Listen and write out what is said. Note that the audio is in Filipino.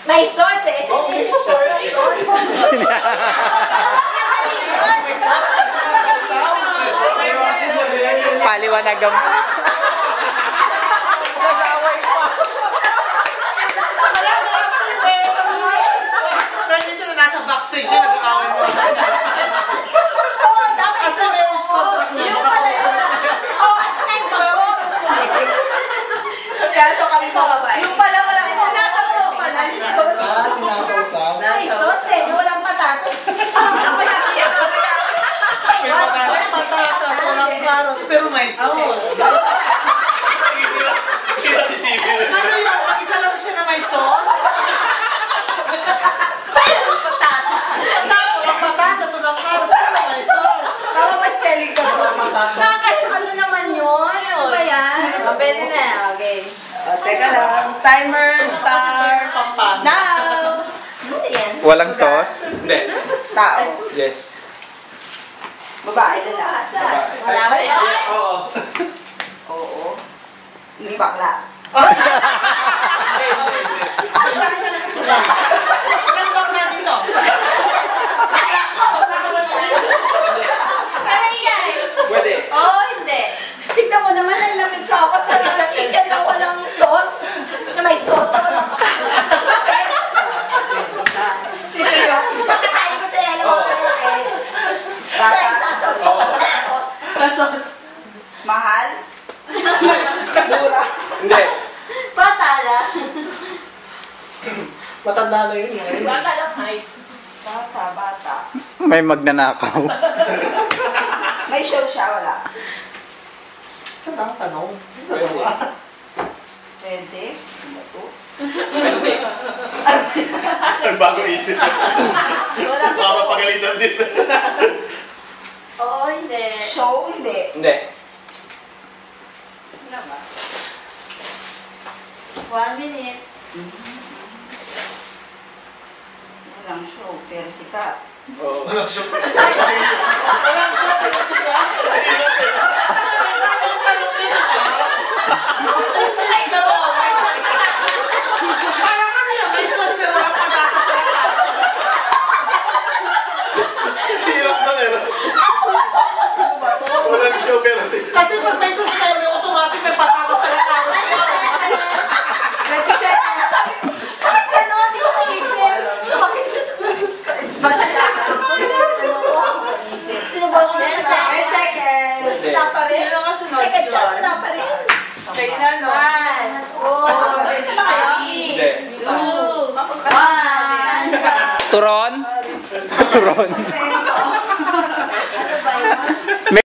May sauce eh. May sauce. Paliwanagan pa. Nandito na nasa backstage siya, nag-aaway mo. Kasi meron siya contract na. Yung pala yun. Oo, asa na yung bagos. Kaso kami pababay. Yung pala wala. Sinasaw pala. Sinasawsaw. May sauce eh. Di walang patatas. May patatas, walang karos, pero may sauce. Ano yun? Isa lang siya na may sauce? Walang patatas, walang karos, pero may sauce. Tama ba spelling ko? Ano naman yun? Ano ba yan? Pwede na. Okay. Teka lang. Timer start. Now. Ano yan? Walang sauce? Hindi. Tao. Yes. Babae lalaki. Wala ba yan? Oo. Oo. Hindi bakla. Ilan ba na dito? Pwede. Oo, hindi. Tignan mo naman, ang lamig sa ako sa chicken na walang sauce. Na may sauce na walang Pagkakain ko sa'yo, alam mo ko eh. Siya yung sauce. Mahal? Mura? Hindi. Patala. Matanda na yun eh. Bata. May magnanakaw. May show siya, wala. Saan ang tanong? Pwede. Ano ba to? Hindi. Ang bago isip. Baka mapagalitan din. Oo, hindi. Show, hindi. Hindi. Ano ba? 1 minute. Walang show, pero sikat. Oo. Walang show. Walang show, pero sikat. Tanong din ako. May sauce ka to. May sauce. Parang ano yun? May sauce pero walang patatas siya. Hirap na eh. Walang show pero si... Kasi pag may sauce kayo, may automatic may patatas siya. Karos siya. 20 seconds. Bakit gano'n? Di ko mag-isip. So, bakit? Basta last time. Tinubol ko na sa 10 seconds. Stop pa rin. Sino ka sunod? Second chance, stop pa rin. Kayo na, no? Hindi. 2, 1. Turon? Turon.